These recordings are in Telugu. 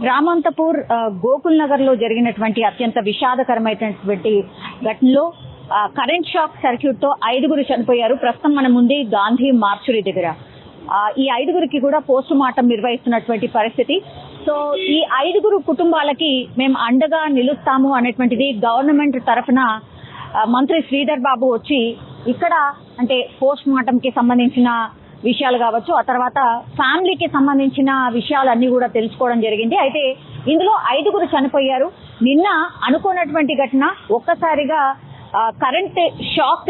రామంతపూర్ గోకుల్ నగర్ లో జరిగినటువంటి అత్యంత విషాదకరమైనటువంటి ఘటనలో కరెంట్ షాక్ సర్క్యూట్ తో 5 చనిపోయారు. ప్రస్తుతం మన ముందే గాంధీ మార్చురీ దగ్గర ఈ 5 కూడా పోస్ట్ మార్టం నిర్వహిస్తున్నటువంటి పరిస్థితి. సో ఈ 5 కుటుంబాలకి మేము అండగా నిలుస్తాము అనేటువంటిది గవర్నమెంట్ తరఫున మంత్రి శ్రీధర్ బాబు వచ్చి ఇక్కడ అంటే పోస్ట్ మార్టం కి సంబంధించిన విషయాలు కావచ్చు, ఆ తర్వాత ఫ్యామిలీకి సంబంధించిన విషయాలన్నీ కూడా తెలుసుకోవడం జరిగింది. అయితే ఇందులో 5 చనిపోయారు. నిన్న అనుకున్నటువంటి ఘటన ఒక్కసారిగా కరెంట్ షాక్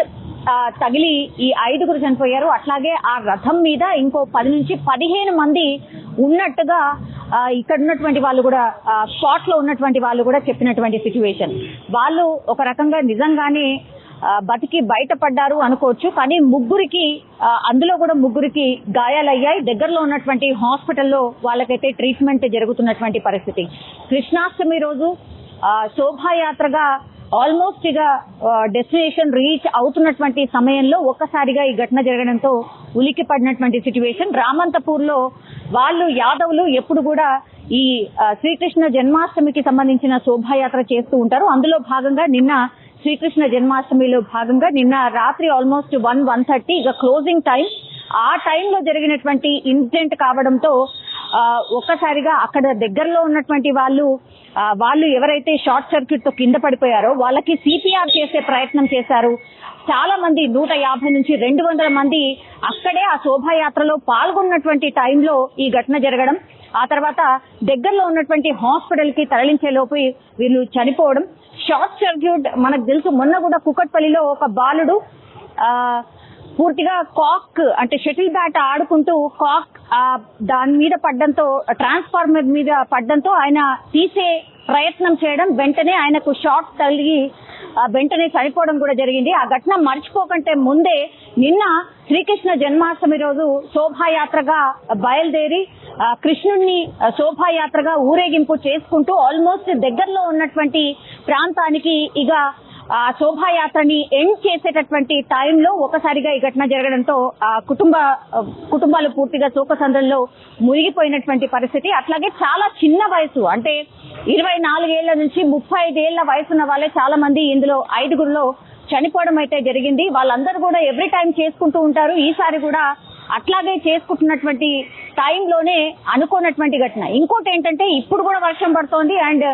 తగిలి ఈ 5 చనిపోయారు. అట్లాగే ఆ రథం మీద ఇంకో 10 నుంచి 15 మంది ఉన్నట్టుగా ఇక్కడ ఉన్నటువంటి వాళ్ళు కూడా స్పాట్ లో ఉన్నటువంటి వాళ్ళు కూడా చెప్పినటువంటి సిచ్యువేషన్. వాళ్ళు ఒక రకంగా నిజంగానే బతికి బయటపడ్డారు అనుకోవచ్చు. కానీ అందులో కూడా ముగ్గురికి గాయాలయ్యాయి. దగ్గరలో ఉన్నటువంటి హాస్పిటల్లో వాళ్ళకైతే ట్రీట్మెంట్ జరుగుతున్నటువంటి పరిస్థితి. కృష్ణాష్టమి రోజు శోభాయాత్రగా ఆల్మోస్ట్ ఇక డెస్టినేషన్ రీచ్ అవుతున్నటువంటి సమయంలో ఒక్కసారిగా ఈ ఘటన జరగడంతో ఉలిక్కి పడినటువంటి సిచ్యువేషన్. రామంతపూర్ లో వాళ్ళు యాదవులు ఎప్పుడు కూడా ఈ శ్రీకృష్ణ జన్మాష్టమికి సంబంధించిన శోభాయాత్ర చేస్తూ ఉంటారు. అందులో భాగంగా నిన్న శ్రీకృష్ణ జన్మాష్టమిలో భాగంగా నిన్న రాత్రి ఆల్మోస్ట్ 1:30 ఇక క్లోజింగ్ టైం. ఆ టైంలో జరిగినటువంటి ఇన్సిడెంట్ కావడంతో ఒక్కసారిగా అక్కడ దగ్గరలో ఉన్నటువంటి వాళ్ళు ఎవరైతే షార్ట్ సర్క్యూట్ తో కింద పడిపోయారో వాళ్ళకి సిపిఆర్ చేసే ప్రయత్నం చేశారు. చాలా మంది 150 నుంచి 200 మంది అక్కడే ఆ శోభాయాత్రలో పాల్గొన్నటువంటి టైంలో ఈ ఘటన జరగడం, ఆ తర్వాత దగ్గరలో ఉన్నటువంటి హాస్పిటల్ కి తరలించే లోపు వీళ్ళు చనిపోవడం. షార్ట్ సర్క్యూట్ మనకు తెలుసు, మొన్న కూడా కుకట్పల్లిలో ఒక బాలుడు పూర్తిగా కాక్ అంటే షటిల్ బ్యాట్ ఆడుకుంటూ కాక్ దాని మీద పడ్డంతో, ట్రాన్స్ఫార్మర్ మీద పడ్డంతో ఆయన తీసే ప్రయత్నం చేయడం, వెంటనే ఆయనకు షాక్ తగిలి వెంటనే చనిపోవడం కూడా జరిగింది. ఆ ఘటన మర్చిపోకంటే ముందే నిన్న శ్రీకృష్ణ జన్మాష్టమి రోజు శోభాయాత్రగా బయలుదేరి కృష్ణుడిని శోభాయాత్రగా ఊరేగింపు చేసుకుంటూ ఆల్మోస్ట్ దగ్గరలో ఉన్నటువంటి ప్రాంతానికి ఇక ఆ శోభాయాత్రని ఎండ్ చేసేటటువంటి టైంలో ఒకసారిగా ఈ ఘటన జరగడంతో ఆ కుటుంబాలు పూర్తిగా శోకసంద్రంలో మునిగిపోయినటువంటి పరిస్థితి. అట్లాగే చాలా చిన్న వయసు అంటే 24 ఏళ్ల నుంచి 35 ఏళ్ల వయసున్న వాళ్ళే చాలా మంది ఇందులో 5 చనిపోవడం అయితే జరిగింది. వాళ్ళందరూ కూడా ఎవ్రీ టైం చేసుకుంటూ ఉంటారు. ఈసారి కూడా అట్లాగే చేసుకుంటున్నటువంటి టైంలోనే అనుకోనటువంటి ఘటన. ఇంకోటి ఏంటంటే ఇప్పుడు కూడా వర్షం పడుతోంది అండ్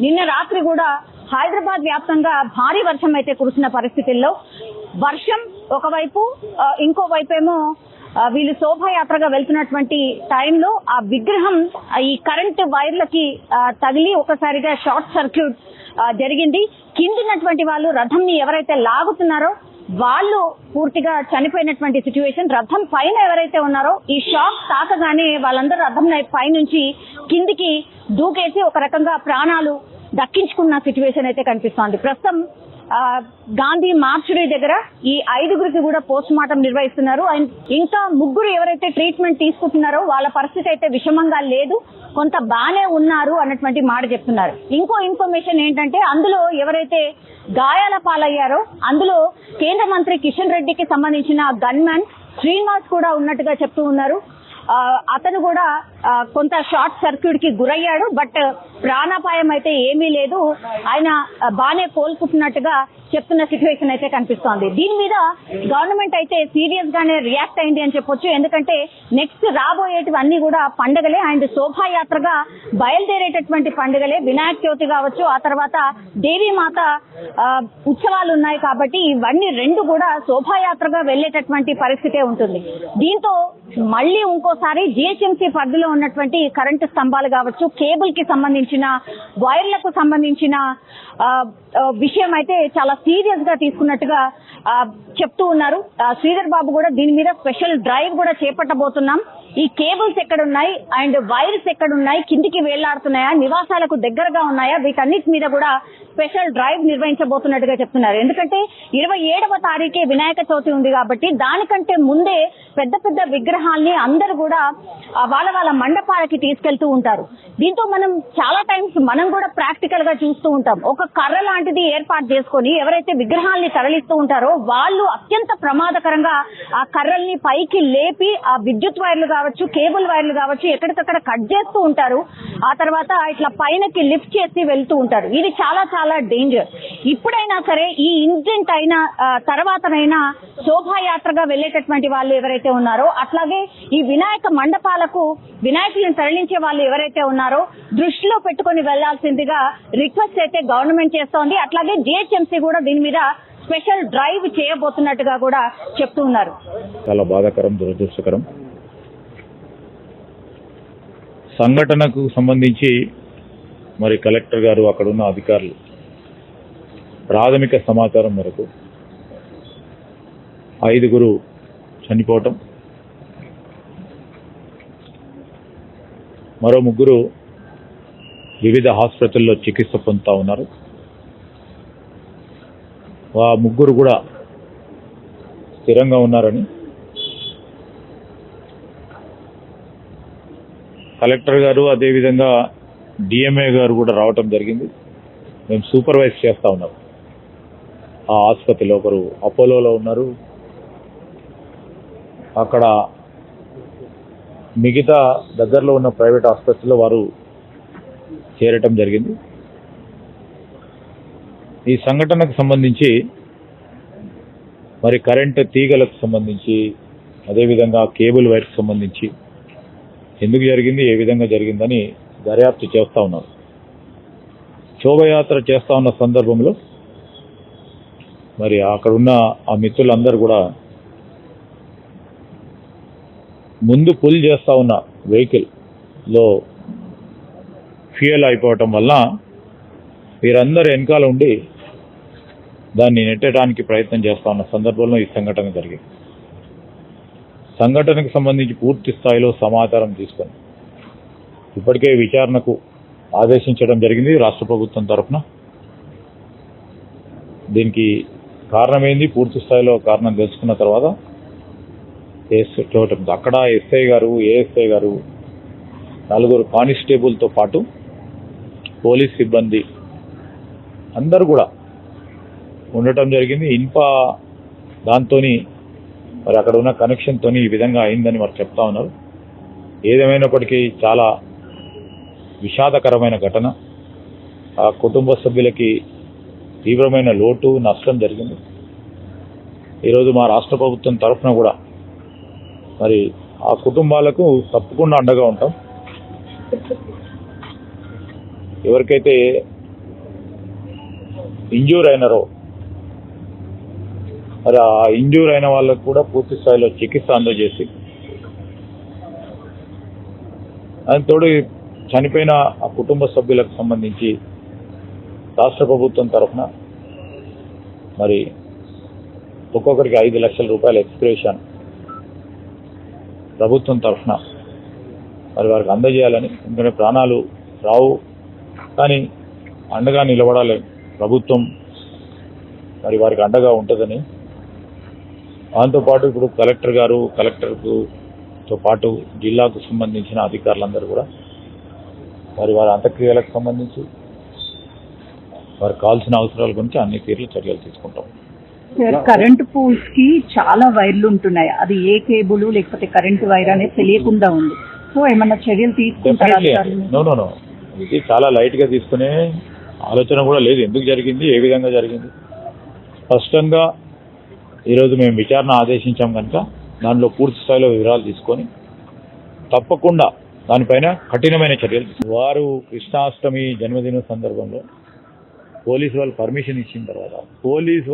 నిన్న రాత్రి కూడా హైదరాబాద్ వ్యాప్తంగా భారీ వర్షం అయితే కురిసిన పరిస్థితుల్లో వర్షం ఒకవైపు, ఇంకో వైపేమో వీళ్ళు శోభాయాత్రగా వెళ్తున్నటువంటి టైంలో ఆ విగ్రహం ఈ కరెంట్ వైర్లకి తగిలి ఒకసారిగా షార్ట్ సర్క్యూట్ జరిగింది. కిందున్నటువంటి వాళ్ళు రథంని ఎవరైతే లాగుతున్నారో వాళ్ళు పూర్తిగా చనిపోయినటువంటి సిచ్యువేషన్. రథం పైన ఎవరైతే ఉన్నారో ఈ షాక్ తాకగానే వాళ్ళందరూ రథం పై నుంచి కిందికి దూకేసి ఒక రకంగా ప్రాణాలు దక్కించుకున్న సిచ్యువేషన్ అయితే కనిపిస్తోంది. ప్రస్తుతం గాంధీ మార్చురీ దగ్గర ఈ 5 కూడా పోస్ట్ మార్టం నిర్వహిస్తున్నారు. ఇంకా 3 ఎవరైతే ట్రీట్మెంట్ తీసుకుంటున్నారో వాళ్ళ పరిస్థితి అయితే విషమంగా లేదు, కొంత బానే ఉన్నారు అన్నటువంటి మాట చెప్తున్నారు. ఇంకో ఇన్ఫర్మేషన్ ఏంటంటే అందులో ఎవరైతే గాయాల పాలయ్యారో అందులో కేంద్ర మంత్రి కిషన్ రెడ్డికి సంబంధించిన గన్మ్యాన్ శ్రీనివాస్ కూడా ఉన్నట్టుగా చెప్తూ ఉన్నారు. అతను కూడా కొంత షార్ట్ సర్క్యూట్ కి గురయ్యాడు, బట్ ప్రాణాపాయం అయితే ఏమీ లేదు, ఆయన బానే కోలుకుంటున్నట్టుగా చెప్తున్న సిచ్యువేషన్ అయితే కనిపిస్తోంది. దీని మీద గవర్నమెంట్ అయితే సీరియస్ గానే రియాక్ట్ అయింది అని చెప్పొచ్చు. ఎందుకంటే నెక్స్ట్ రాబోయేటివన్నీ కూడా పండుగలే అండ్ శోభాయాత్రగా బయలుదేరేటటువంటి పండుగలే. వినాయక చవితి కావచ్చు, ఆ తర్వాత దేవీమాత ఉత్సవాలు ఉన్నాయి కాబట్టి ఇవన్నీ 2 కూడా శోభాయాత్రగా వెళ్లేటటువంటి పరిస్థితే ఉంటుంది. దీంతో మళ్ళీ ఇంకోసారి జిహెచ్ఎంసీ పరిధిలో ఉన్నటువంటి కరెంటు స్తంభాలు కావచ్చు, కేబుల్ కి సంబంధించిన వైర్లకు సంబంధించిన విషయం అయితే చాలా సీరియస్ గా తీసుకున్నట్టుగా చెప్తూ ఉన్నారు. శ్రీధర్ బాబు కూడా దీని మీద స్పెషల్ డ్రైవ్ కూడా చేపట్టబోతున్నాం. ఈ కేబుల్స్ ఎక్కడున్నాయి అండ్ వైర్స్ ఎక్కడున్నాయి, కిందికి వేళ్లాడుతున్నాయా, నివాసాలకు దగ్గరగా ఉన్నాయా, వీటన్నిటి మీద కూడా స్పెషల్ డ్రైవ్ నిర్వహించబోతున్నట్టుగా చెప్తున్నారు. ఎందుకంటే 27వ తారీఖే వినాయక చవితి ఉంది కాబట్టి దానికంటే ముందే పెద్ద పెద్ద విగ్రహాల్ని అందరూ కూడా వాళ్ళ మండపాలకి తీసుకెళ్తూ ఉంటారు. దీంతో మనం చాలా టైమ్స్ మనం కూడా ప్రాక్టికల్ గా చూస్తూ ఉంటాం. ఒక కర్ర లాంటిది ఏర్పాటు చేసుకొని ఎవరైతే విగ్రహాల్ని తరలిస్తూ ఉంటారో వాళ్ళు అత్యంత ప్రమాదకరంగా ఆ కర్రల్ని పైకి లేపి ఆ విద్యుత్ వైర్లు కావచ్చు, కేబుల్ వైర్లు కావచ్చు ఎక్కడికక్కడ కట్ చేస్తూ ఉంటారు. ఆ తర్వాత ఇట్లా పైనకి లిఫ్ట్ చేసి వెళ్తూ ఉంటారు. ఇది చాలా చాలా డేంజర్. ఇప్పుడైనా సరే ఈ ఇన్సిడెంట్ అయిన తర్వాతనైనా శోభాయాత్రగా వెళ్లేటటువంటి వాళ్ళు ఎవరైతే ఉన్నారో, అట్లాగే ఈ వినాయక మండపాలకు వినాయకులను తరలించే వాళ్ళు ఎవరైతే ఉన్నారో దృష్టిలో పెట్టుకొని వెళ్లాల్సిందిగా రిక్వెస్ట్ అయితే గవర్నమెంట్ చేస్తోంది. అట్లాగే జిహెచ్ఎంసీ కూడా దీని మీద స్పెషల్ డ్రైవ్ చేయబోతున్నట్టుగా కూడా చెప్తూ ఉన్నారు. చాలా బాధాకరం, దురదృష్టకరం. సంఘటనకు సంబంధించి మరి కలెక్టర్ గారు అక్కడ ఉన్న అధికారులు ప్రాథమిక సమాచారం మేరకు 5 చనిపోవటం, మరో 3 వివిధ హాస్పిటల్లో చికిత్స పొందుతూ ఉన్నారు. ఆ 3 కూడా స్థిరంగా ఉన్నారని కలెక్టర్ గారు అదేవిధంగా డిఎంఏ గారు కూడా రావటం జరిగింది. మేము సూపర్వైజ్ చేస్తూ ఉన్నాం. ఆ ఆసుపత్రిలో ఒకరు అపోలోలో ఉన్నారు, అక్కడ మిగతా దగ్గరలో ఉన్న ప్రైవేట్ ఆసుపత్రిలో వారు చేరటం జరిగింది. ఈ సంఘటనకు సంబంధించి మరి కరెంటు తీగలకు సంబంధించి అదేవిధంగా కేబుల్ వైర్కి సంబంధించి ఎందుకు జరిగింది, ఏ విధంగా జరిగిందని దర్యాప్తు చేస్తూ ఉన్నారు. శోభయాత్ర చేస్తూ ఉన్న సందర్భంలో మరి అక్కడ ఉన్న ఆ మిత్రులందరూ కూడా ముందు పుల్ చేస్తూ ఉన్న వెహికల్లో ఫ్యూయల్ అయిపోవటం వల్ల వీరందరూ వెనకాల ఉండి దాన్ని నెట్టడానికి ప్రయత్నం చేస్తూ ఉన్న సందర్భంలో ఈ సంఘటన జరిగింది. సంఘటనకు సంబంధించి పూర్తి స్థాయిలో సమాచారం తీసుకొని ఇప్పటికే విచారణకు ఆదేశించడం జరిగింది రాష్ట్ర ప్రభుత్వం తరఫున. దీనికి కారణమైంది పూర్తి స్థాయిలో కారణం తెలుసుకున్న తర్వాత అక్కడ ఎస్ఐ గారు, ఏఎస్ఐ గారు, 4 కానిస్టేబుల్తో పాటు పోలీస్ సిబ్బంది అందరూ కూడా ఉండటం జరిగింది. దాంతో మరి అక్కడ ఉన్న కనెక్షన్తో ఈ విధంగా అయిందని వారు చెప్తా ఉన్నారు. ఏదేమైనప్పటికీ చాలా విషాదకరమైన ఘటన. ఆ కుటుంబ సభ్యులకి తీవ్రమైన లోటు, నష్టం జరిగింది. ఈరోజు మా రాష్ట్ర ప్రభుత్వం తరఫున కూడా మరి ఆ కుటుంబాలకు తప్పకుండా అండగా ఉంటాం. ఎవరికైతే ఇంజ్యూర్ అయినారో మరి ఆ ఇంజ్యూర్ అయిన వాళ్ళకు కూడా పూర్తి స్థాయిలో చికిత్స అందజేసి దానితోడు చనిపోయిన ఆ కుటుంబ సభ్యులకు సంబంధించి రాష్ట్ర ప్రభుత్వం తరఫున మరి ఒక్కొక్కరికి 5 లక్షల రూపాయల ఎక్స్గ్రేషన్ ప్రభుత్వం తరఫున మరి వారికి అందజేయాలని. ఎందుకంటే ప్రాణాలు రావు కానీ అండగా నిలబడాలి ప్రభుత్వం, మరి వారికి అండగా ఉంటుందని. దాంతోపాటు ఇప్పుడు కలెక్టర్తో పాటు జిల్లాకు సంబంధించిన అధికారులందరూ కూడా మరి వారి అంత్యక్రియలకు సంబంధించి వారికి కావాల్సిన అవసరాల గురించి అన్ని తీర్లు చర్యలు తీసుకుంటాం. కరెంట్ పోల్స్ కి చాలా వైర్లు ఉంటున్నాయి. అది ఏ కేబుల్ లేకపోతే కరెంట్ వైర్ అనేది తెలియకుండా ఉంది. సో ఏమన్నా చర్యలు తీసుకుంటారా? నో, ఇది చాలా లైట్ గా తీసుకునే ఆలోచన కూడా లేదు. ఎందుకు జరిగింది, ఏ విధంగా జరిగింది స్పష్టంగా ఈరోజు మేము విచారణ ఆదేశించాం కనుక దానిలో పూర్తి స్థాయిలో వివరాలు తీసుకొని తప్పకుండా దానిపైన కఠినమైన చర్యలు. వారు కృష్ణాష్టమి జన్మదినం సందర్భంలో పోలీసు వాళ్ళు పర్మిషన్ ఇచ్చిన తర్వాత పోలీసు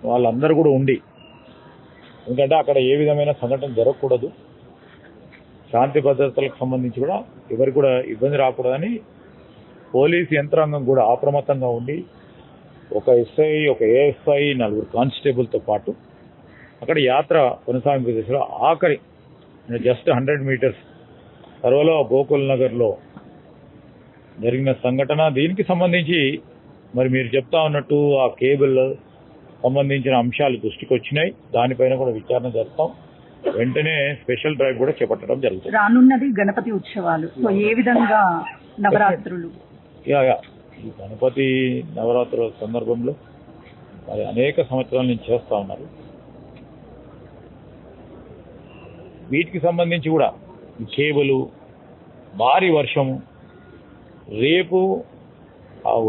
వాళ్ళందరూ కూడా ఉండి, ఎందుకంటే అక్కడ ఏ విధమైన సంఘటన జరగకూడదు, శాంతి భద్రతలకు సంబంధించి కూడా ఎవరికి కూడా ఇబ్బంది రాకూడదని పోలీసు యంత్రాంగం కూడా అప్రమత్తంగా ఉండి ఒక ఎస్ఐ, ఒక ఏఎస్ఐ, 4 కానిస్టేబుల్తో పాటు అక్కడ యాత్ర కొనసాగింపు చేశారు. ఆఖరి జస్ట్ 100 మీటర్స్ తర్వాలో గోకుల్ నగర్లో జరిగిన సంఘటన. దీనికి సంబంధించి మరి మీరు చెప్తా ఉన్నట్టు ఆ కేబుల్ సంబంధించిన అంశాలు దృష్టికి వచ్చినాయి. దానిపైన కూడా విచారణ జరుపుతాం. వెంటనే స్పెషల్ డ్రైవ్ కూడా చేపట్టడం జరుగుతుంది. రానున్నది గణపతి ఉత్సవాలు, సో ఏ విధంగా నవరాత్రులు? ఈ గణపతి నవరాత్రుల సందర్భంలో మరి అనేక సంవత్సరాల నుంచి చేస్తూ ఉన్నారు. వీటికి సంబంధించి కూడా కేబుల్, భారీ వర్షము, రేపు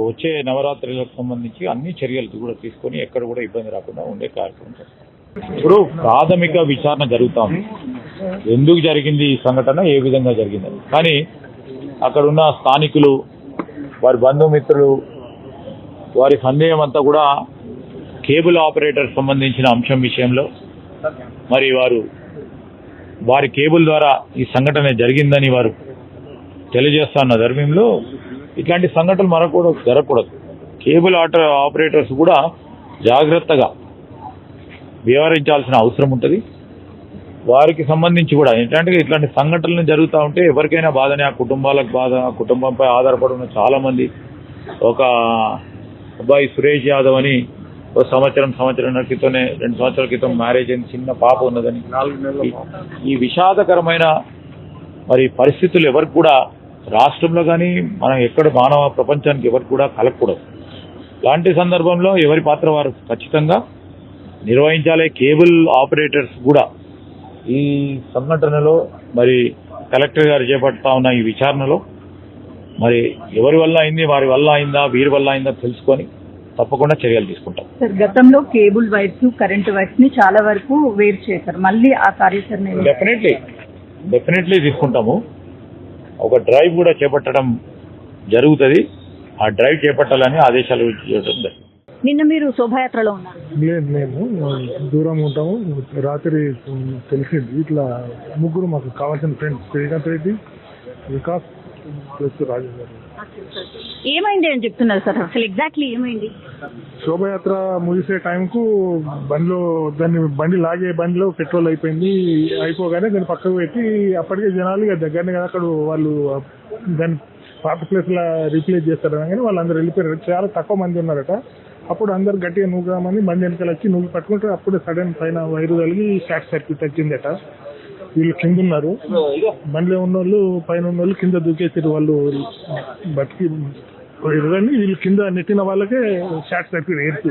వచ్చే నవరాత్రులకు సంబంధించి అన్ని చర్యలు కూడా తీసుకొని ఎక్కడ కూడా ఇబ్బంది రాకుండా ఉండే కార్యక్రమం చేస్తాం. ఇప్పుడు ప్రాథమిక విచారణ జరుగుతాం, ఎందుకు జరిగింది ఈ సంఘటన, ఏ విధంగా జరిగిందని. కానీ అక్కడున్న స్థానికులు, వారి బంధుమిత్రులు, వారి సందేహం అంతా కూడా కేబుల్ ఆపరేటర్ సంబంధించిన అంశం విషయంలో మరి వారి కేబుల్ ద్వారా ఈ సంఘటన జరిగిందని వారు తెలియజేస్తున్న ధర్మంలో ఇట్లాంటి సంఘటనలు మరొకటి జరగకూడదు. కేబుల్ ఆపరేటర్స్ కూడా జాగ్రత్తగా వ్యవహరించాల్సిన అవసరం ఉంటుంది. వారికి సంబంధించి కూడా ఏంటంటే ఇట్లాంటి సంఘటనలు జరుగుతూ ఉంటే ఎవరికైనా బాధనే, ఆ కుటుంబాలకు బాధ, ఆ కుటుంబంపై ఆధారపడి ఉన్న చాలామంది. ఒక అబ్బాయి సురేష్ యాదవ్ అని ఒక సంవత్సరం క్రితమే, 2 సంవత్సరాల క్రితం మ్యారేజ్ అయిన చిన్న పాప ఉన్నదని. ఈ విషాదకరమైన మరి పరిస్థితులు ఎవరికి కూడా రాష్ట్రంలో కానీ మనం ఎక్కడ మానవ ప్రపంచానికి ఎవరికి కూడా కలగకూడదు. ఇలాంటి సందర్భంలో ఎవరి పాత్ర వారు ఖచ్చితంగా నిర్వహించాలి. కేబుల్ ఆపరేటర్స్ కూడా ఈ సంఘటనలో మరి కలెక్టర్ గారు చేపడతా ఉన్న ఈ విచారణలో మరి ఎవరి వల్ల అయింది, వారి వల్ల అయిందా, వీరి వల్ల అయిందా తెలుసుకొని తప్పకుండా చర్యలు తీసుకుంటాం. సార్, గతంలో కేబుల్ వైర్స్, కరెంట్ వైర్స్ ని చాలా వరకు వేరు చేశారు, మళ్ళీ ఆ కార్యాచరణ డెఫినెట్లీ తీసుకుంటాము. ఒక డ్రైవ్ కూడా చేపట్టడం జరుగుతుంది. ఆ డ్రైవ్ చేపట్టాలని ఆదేశాలు ఇవ్వడం. నిన్న మీరు శోభాయాత్రలో ఉన్నారు? లేదు, మేము దూరం ఉంటాము. రాత్రి తెలిసింది ఇట్లా ముగ్గురు మాకు కావాల్సిన ఫ్రెండ్స్, శ్రీకాంత్ రెడ్డి, వికాస్ ప్లస్ రాజేందర్. ఏమైంది అని చెప్తున్నారు సార్? అసలు ఎగ్జాక్ట్లీ ఏమైంది? శోభయాత్ర ముగిసే టైంకు బండి లాగే బండిలో పెట్రోల్ అయిపోగానే దాన్ని పక్కకు పెట్టి అప్పటికే జనాలు ఇక దగ్గరనే కదా అక్కడ వాళ్ళు దాన్ని పాత ప్లేస్ లా రీప్లేస్ చేస్తారు కానీ వాళ్ళందరూ వెళ్ళిపోయారు. చాలా తక్కువ మంది ఉన్నారట. అప్పుడు అందరు గట్టిగా నూగామని బండి వెనకాల వచ్చి నువ్వు పట్టుకుంటే అప్పుడే సడన్ పైన వైరు కలిగి షార్ట్ సర్క్యూట్ వచ్చిందట. వీళ్ళు కింద ఉన్నారు, బండిలో ఉన్న వాళ్ళు పైన ఉన్న వాళ్ళు కింద దూకేసారు. వాళ్ళు బతికి కానీ వీళ్ళు కింద నెట్టిన వాళ్ళకే షార్ట్ సర్క్యూట్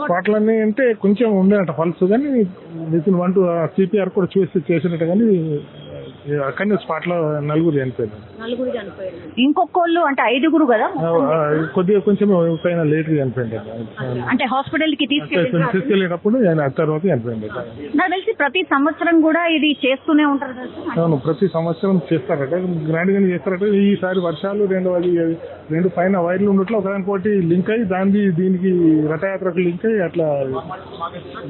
స్పాట్లన్నీ అంటే కొంచెం ఉండేనట పల్స్, కానీ విత్ 1 to CPR కూడా చేసినట్టు. కానీ అక్కడనే స్పాట్ లో నలుగురు చనిపోయారు. ఇంకొకళ్ళు అంటే 5 కదా, కొద్దిగా కొంచెం పైన లేట్ గా చనిపోయింది. అంటే హాస్పిటల్ కి తీసుకెళ్ళేటప్పుడు తర్వాత చనిపోయింది. నాకు తెలిసి ప్రతి సంవత్సరం కూడా ఇది చేస్తూనే ఉంటారు. అవును, ప్రతి సంవత్సరం చేస్తారట, గ్రాండ్ గా చేస్తారట. ఈసారి వర్షాలు 2 పైన వైర్లు ఉండట్లో ఒకదానికోటి లింక్ అయ్యి దీనికి రథయాత్రకు లింక్ అయ్యి అట్లా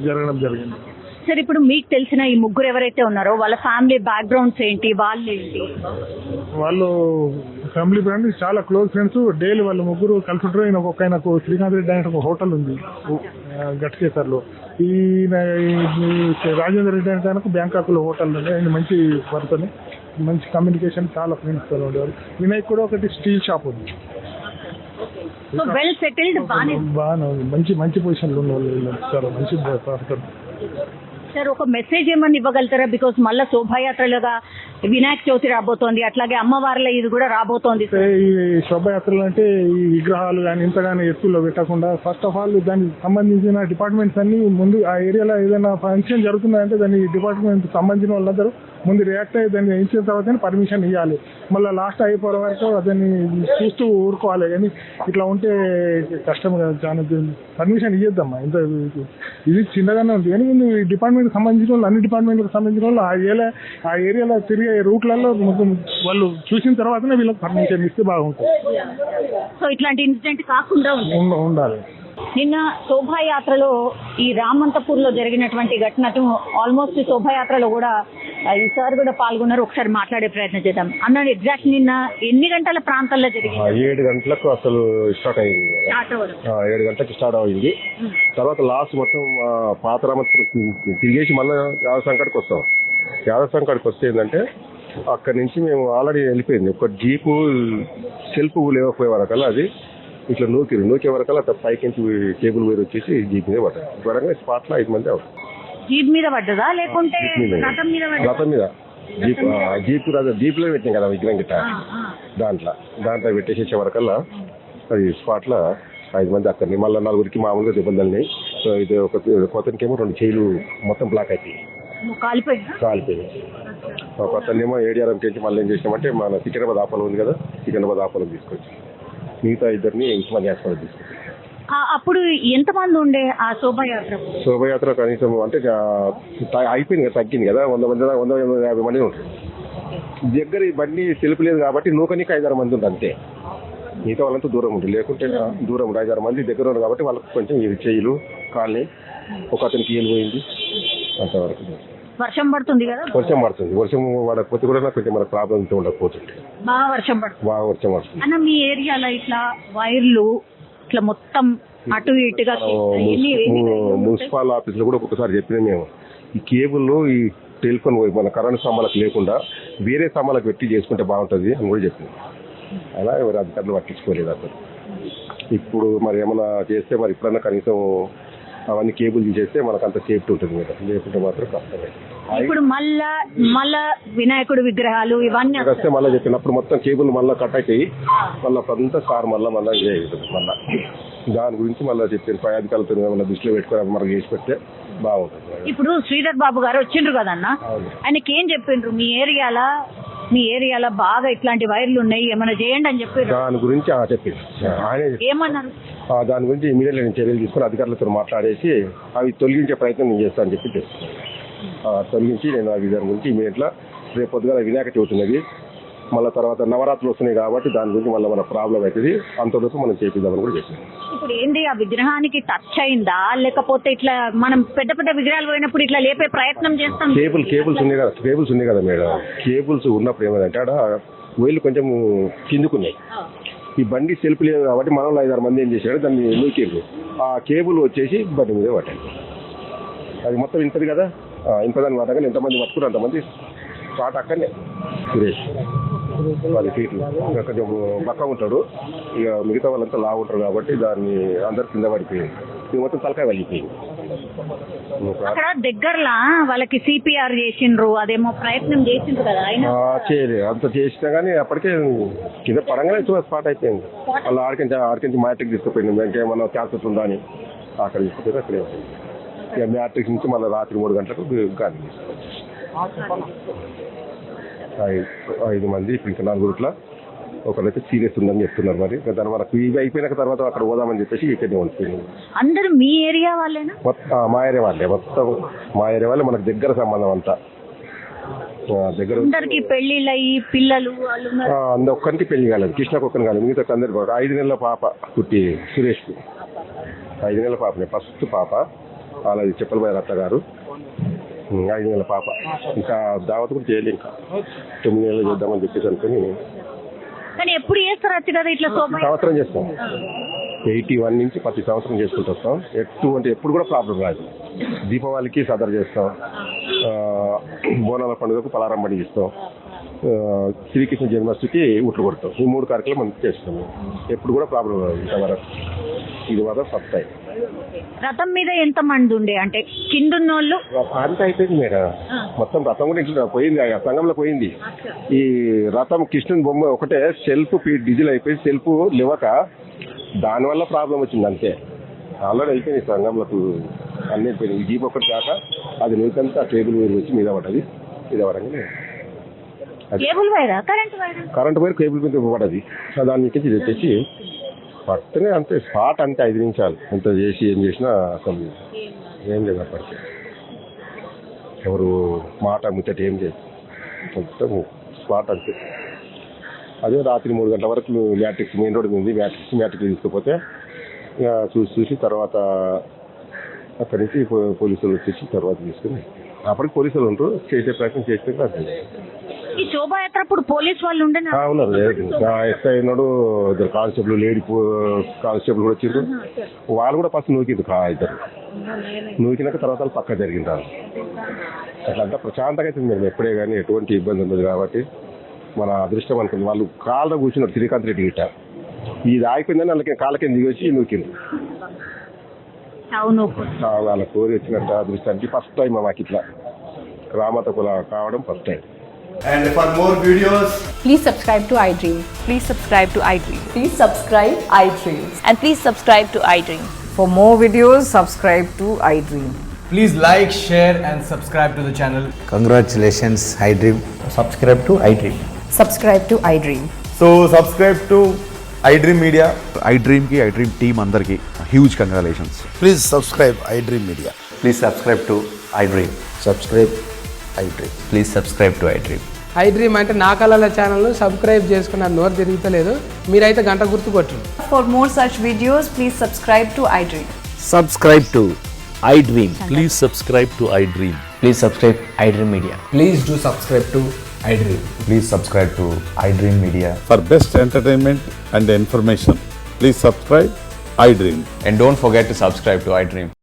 జరగడం జరిగింది. సార్, ఇప్పుడు మీకు తెలిసిన ఈ ముగ్గురు ఎవరైతే ఉన్నారో వాళ్ళ ఫ్యామిలీ బ్యాక్గ్రౌండ్స్ ఏంటి, వాళ్ళు ఏంటి? వాళ్ళు ఫ్యామిలీ బ్రాండ్ చాలా క్లోజ్ ఫ్రెండ్స్. డైలీ వాళ్ళు ముగ్గురు కలిసి ఉంటారు. ఆయనకు శ్రీకాంత్ రెడ్డి అనే ఒక హోటల్ ఉంది గట్కేసర్లో. ఈ రాజేంద్ర రెడ్డి అంటే ఆయనకు బ్యాంకాక్ లో హోటల్ ఉంది. ఆయన మంచి పర్సన్, మంచి కమ్యూనికేషన్, చాలా ఫ్రెండ్స్ తో ఉండేవారు. వినాయక్ కూడా ఒకటి స్టీల్ షాప్ ఉంది. వెల్ సెటిల్డ్, బాగా మంచి పొజిషన్ లో ఉన్న చాలా మంచి పర్సన్. సార్, ఒక మెసేజ్ ఏమన్నా ఇవ్వగలుగుతారా? బికాస్ మళ్ళీ శోభాయాత్రలుగా వినాయక చవితి రాబోతోంది, అట్లాగే అమ్మవార్ల ఇది కూడా రాబోతోంది. ఈ శోభయాత్రలు అంటే ఈ విగ్రహాలు కానీ ఇంతగానే ఎత్తుల్లో పెట్టకుండా ఫస్ట్ ఆఫ్ ఆల్ దానికి సంబంధించిన డిపార్ట్మెంట్స్ అన్ని ముందు ఆ ఏరియాలో ఏదైనా ఫంక్షన్ జరుగుతుందంటే దాని డిపార్ట్మెంట్ సంబంధించిన వాళ్ళందరూ ముందు రియాక్ట్ అయ్యి దాన్ని ఇచ్చిన తర్వాత పర్మిషన్ ఇవ్వాలి. మళ్ళీ లాస్ట్ అయిపోయే వరకు దాన్ని చూస్తూ ఊరుకోవాలి. కానీ ఇట్లా ఉంటే కష్టం కదా, చాలా పర్మిషన్ ఇవ్వద్దమ్మా. ఇంత ఇది చిన్నగానే ఉంది. కానీ డిపార్ట్మెంట్ సంబంధించిన వాళ్ళు, అన్ని డిపార్ట్మెంట్లకు సంబంధించిన వాళ్ళు ఆ ఏరియాలో తిరిగే రూట్లలో వాళ్ళు చూసిన తర్వాతనే వీళ్ళకి పర్మిషన్ ఇస్తే బాగుంటుంది. సో ఇట్లాంటి ఇన్సిడెంట్ కాకుండా ఉండాలి. నిన్న శోభాయాత్రలో ఈ రామంతపూర్ లో జరిగినటువంటి ఘటనకు ఆల్మోస్ట్ శోభాయాత్రలో కూడా ఈసారి కూడా పాల్గొన్నారు. ఒకసారి మాట్లాడే ప్రయత్నం చేద్దాం. అన్న, ఎగ్జాక్ట్ నిన్న ఎన్ని గంటల ప్రాంతాల్లో జరిగింది? 7 గంటలకు అసలు స్టార్ట్ అయింది. 7 గంటలకు స్టార్ట్ అయింది. తర్వాత లాస్ట్ మొత్తం పాత రామంతపూర్ తిరిగేసి మళ్ళీ యాదసంకట్కి వస్తాం. యాదసంకట్కి వస్తే ఏంటంటే అక్కడి నుంచి మేము ఆల్రెడీ వెళ్ళిపోయింది. ఒక జీపు సెల్ఫ్ లేకపోయేవారు కల్లా అది ఇట్లా నూకే వరకల్లా అట్లా పైకి కేబుల్ వైర్ వచ్చేసి జీప్ మీద పడ్డారు. త్వరగా స్పాట్లో 5 మంది అవుతారు. జీప్ మీద పడ్డదా లేకుంటే రథం మీద పడ్డదా? రథం మీద జీప్లో పెట్టినాం కదా విగ్రహం గిట్ట, దాంట్లో పెట్టేసే వరకల్లా అది స్పాట్లో 5 మంది అక్కడిని. మళ్ళీ 4గురికి మామూలుగా దెబ్బలు తగిలినాయి. సో ఇది కొత్తనికేమో 2 చేయిలు మొత్తం బ్లాక్ అయిపోయి కాలిపోయింది. కొత్తనేమో ఏడిఆర్ఎం నుంచి మళ్ళీ ఏం చేసినామంటే మన సికింద్రాబాద్ ఆపలో ఉంది కదా, సికింద్రాబాద్ ఆపలో తీసుకొచ్చి మిగతా 2 ఉస్మానియా హాస్పిటల్ తీసుకొచ్చి. అప్పుడు ఎంతమంది ఉండే ఆ శోభయాత్ర కనీసం అంటే అయిపోయింది కదా, తగ్గింది కదా, 100-150 మంది ఉంటారు. దగ్గర ఈ బండి సెల్ఫ్ లేదు కాబట్టి నూకనికి 5-6 మంది ఉంది అంతే. మిగతా వాళ్ళంతా దూరం ఉంటుంది, లేకుంటే దూరం 5-6 మంది దగ్గర ఉన్నారు కాబట్టి వాళ్ళకి కొంచెం చేయిలు కాళ్ళని, ఒక అతనికి ఏలు పోయింది. అంతవరకు వర్షం పడుతుంది కదా, వర్షం పడకపోతే కూడా కొంచెం మనకు ప్రాబ్లం ఉండకపోతుంది. బాగా వర్షం పడుతుంది అన్న. మీ ఏరియాలో ఇట్లా వైర్లు ఇట్లా మొత్తం అటు ఇటుగా మున్సిపల్ ఆఫీస్ లో కూడా ఒక్కొక్కసారి చెప్పినా మేము, ఈ కేబుల్ ఈ టెలిఫోన్ మన కరెంట్ స్తంభాలకు లేకుండా వేరే స్తంభాలకు పెట్టి చేసుకుంటే బాగుంటుంది అని కూడా చెప్పింది. అలా ఎవరు అధికారులు పట్టించుకోలేదు అసలు. ఇప్పుడు మరి ఏమైనా చేస్తే మరి ఇప్పుడన్నా కనీసం అవన్నీ కేబుల్ చేస్తే మనకు అంత సేఫ్టీ ఉంటుంది కదా, లేకుంటే మాత్రం కష్టమే. ఇప్పుడు మళ్ళా వినాయకుడు విగ్రహాలు ఇవన్నీ వస్తే మళ్ళీ చెప్పినప్పుడు మొత్తం కేబుల్ మళ్ళీ కట్ అయిపోయి మళ్ళీ అంతా కార్ మళ్ళీ మళ్ళీ దాని గురించి మళ్ళీ చెప్పారు. పై అధికారులతో ఏమన్నా దృష్టిలో పెట్టుకొని మనకు చేసి పెడితే బాగుంటుంది. ఇప్పుడు శ్రీధర్ బాబు గారు వచ్చిండ్రు కదన్నా, ఆయనకి ఏం చెప్పిండ్రు? మీ ఏరియాలో బాగా ఇట్లాంటి వైర్లు ఉన్నాయి, ఏమైనా చేయండి అని చెప్పారు. దాని గురించి చెప్పింది. ఆయన ఏమన్నారు? దాని గురించి ఇమీడియట్గా నేను చర్యలు తీసుకుని అధికారులతో మాట్లాడేసి అవి తొలగించే ప్రయత్నం నేను చేస్తానని చెప్పి తొలగించి నేను అవి దాని గురించి ఇమీడియట్గా రేపు పొద్దుగా వినాయక చవితి ఉన్నది, మళ్ళీ తర్వాత నవరాత్రులు వస్తున్నాయి కాబట్టి దాని గురించి మళ్ళీ మన ప్రాబ్లం అవుతుంది, అంతవరకు మనం చేపిద్దామని కూడా చెప్పాను. ఇప్పుడు ఏంటి ఆ విగ్రహానికి టచ్ అయిందా లేకపోతే ఇట్లా మనం పెద్ద పెద్ద విగ్రహాలు పోయినప్పుడు ఇట్లా లేపే ప్రయత్నం చేస్తాం? కేబుల్స్ ఉన్నాయి కదా మేడం, కేబుల్స్ ఉన్నప్పుడు ఏమైందంటే ఆడ వైర్లు కొంచెం కిందుకున్నాయి. ఈ బండి సెల్ఫ్ లేదు కాబట్టి మనలో 5-6 మంది ఏం చేశాడు, దాన్ని నూకేరు ఆ కేబుల్ వచ్చేసి బండి మీద పట్టాడు. అది మొత్తం ఇంతది కదా, ఇంతదాన్ని పట్టగానే ఎంతమంది పట్టుకున్నారు అంతమంది స్పాట్ అక్కడనే. సురేష్ 10 ఫీట్లు కొంచెం పక్క ఉంటాడు, ఇక మిగతా వాళ్ళంతా లావు ఉంటారు కాబట్టి దాన్ని అందరు కింద పడిపోయింది. ఇది మొత్తం తలకాయ వెళ్ళిపోయింది. అక్కడ దగ్గరలా వాళ్ళకి సిపిఆర్ చేసిండ్రు, అదేమో ప్రయత్నం చేసిండ్రు కదా, చేయలేదు. అంత చేసినా కానీ అప్పటికే కింద పరంగానే స్పాట్ అయిపోయింది. వాళ్ళు ఆడికించి మ్యాట్రిక్ తీసుకుపోయింది, ఇంకేమన్నా క్యాన్సర్ ఉందా అని అక్కడ తీసుకుపోయి అక్కడే ఉంటుంది. ఇక మ్యాట్రిక్ నుంచి మళ్ళీ రాత్రి 3 గంటలకు గాలి తీసుకోవచ్చు. 5 మంది ఇప్పుడు ఇంకా 4 ఒకరైతే సీరియస్ ఉందని చెప్తున్నారు. మరి దాని మనకు ఇవి అయిపోయిన తర్వాత అక్కడ పోదామని చెప్పేసి ఇక్కడనే ఉంటుంది. అందరూ మీ ఏరియా వాళ్ళేనా? మా ఏరియా వాళ్ళే, మొత్తం మా ఏరియా వాళ్ళే, మనకు దగ్గర సంబంధం అంతా దగ్గర. అందరికి పెళ్లిళ్ళు అయ్యి పిల్లలు అందరు ఒక్కరికి పెళ్లి కాలేదు, కృష్ణకు ఒక్కరిని కాలేదు, మిగతా అందరికి. 5 నెలల పాప పుట్టి సురేష్కి, 5 నెలల పాపనే, ఫస్ట్ పాప. అలాది చెప్పలబాయి రత్త గారు 5 నెలల పాప. ఇంకా దావత్ కూడా చేయలేదు, ఇంకా 9 నెలలు చేద్దామని చెప్పేసి అనుకుని. కానీ ఎప్పుడు చేస్తారు కదా ఇట్లా? సంవత్సరం చేస్తాం, 81 నుంచి ప్రతి సంవత్సరం చేసుకుంటూ వస్తాం. అంటే ఎప్పుడు కూడా ప్రాబ్లం రాదు. దీపావళికి సదర్ చేస్తాం, బోనాల పండుగకు పలారం పండుగ ఇస్తాం, శ్రీకృష్ణ జన్మాష్టమికి ఉట్లు కొడతాం. ఈ 3 కార్యక్రమాలు మనం చేస్తాము, ఎప్పుడు కూడా ప్రాబ్లం రాదు ఇంతవరకు. ఇది మాత్రం ఫస్ట్ టైం. రథం మీద ఎంత మంది ఉండే, అంటే కిందున్నోళ్ళు అంత అయిపోయింది మేడం. మొత్తం రథం కూడా ఇంట్లో పోయింది, సంఘంలో పోయింది. ఈ రథం కృష్ణుని బొమ్మ ఒకటే సెల్ఫ్ డీజిల్ అయిపోయి సెల్ఫ్ లేవక దానివల్ల ప్రాబ్లం వచ్చింది అంతే. ఆల్రెడీ అయిపోయింది సంఘంలోకి అన్ని అయిపోయింది. ఈ జీప్ ఒకటి కాక అది నూకంతా టేబుల్ వైర్ వచ్చి మీద పడ్డది. మీద పడంగానే కరెంట్ వైర్ కేబుల్ మీద పడ్డది. దాని నుంచి తెచ్చేసి పట్టనే అంతే, స్పాట్ అంతే. 5 నిమిషాలు ఎంత చేసి ఏం చేసినా అసలు ఏం లేదు. అప్పటికే ఎవరు మాట ముచ్చట ఏం చేసి మొత్తం స్పాట్ అంతే. అదే రాత్రి 3 గంటల వరకు మ్యాట్రిక్స్ మెయిన్ రోడ్ ఉంది, మ్యాట్రిక్స్ తీసుకుపోతే ఇక చూసి తర్వాత అక్కడి నుంచి పోలీసులు వచ్చేసి తర్వాత తీసుకుని అప్పటికి పోలీసులు ఉంటారు, చేసే ప్రయత్నం చేస్తే ఈ శోభాయాత్ర అప్పుడు పోలీసు వాళ్ళు ఉన్నారు. ఎస్ఐ ఉన్నాడు, 2 కానిస్టేబుల్, లేడీ కానిస్టేబుల్ కూడా వచ్చిండ్రు. వాళ్ళు కూడా ఫస్ట్ నూకింది 2 నూకినాక తర్వాత పక్క జరిగింది. అట్లంతా ప్రశాంతంగా అవుతుంది మేము ఎప్పుడే కానీ ఎటువంటి ఇబ్బంది ఉండదు కాబట్టి మన అదృష్టం అనుకుంది. వాళ్ళు కాళ్ళలో కూర్చున్నారు శ్రీకాంత్ రెడ్డి గిట్ట, ఇది ఆగిపోయిందని వాళ్ళకి కాళ్ళకి దిగి వచ్చి నూకింది. అవును. వాళ్ళ కోరి వచ్చినట్టు అదృష్టానికి ఫస్ట్ టైం మాకు ఇట్లా రామత కుల కావడం first time. And for more videos, Please subscribe to iDream. Please subscribe to iDream. Please subscribe iDream. And please subscribe to iDream. For more videos, subscribe to iDream. please like, share and subscribe to the channel. Congratulations, iDream. Subscribe to iDream. Subscribe to iDream. So subscribe to iDream Media. iDream team andarki huge congratulations. Please subscribe iDream Media. Please subscribe to iDream. Subscribe iDream. Please subscribe to iDream. iDream అంటే నా కళల ఛానల్ను సబ్స్క్రైబ్ చేసుకున్న నోరు తిరుగుతలేదు, మీరైతే గంట గుర్తు కొట్టండి. For more such videos, please subscribe to iDream. Subscribe to iDream. Please subscribe to iDream. Please subscribe iDream Media. Please do subscribe to iDream. Please subscribe to iDream Media. For best entertainment and information, please subscribe iDream. And don't forget to subscribe to iDream.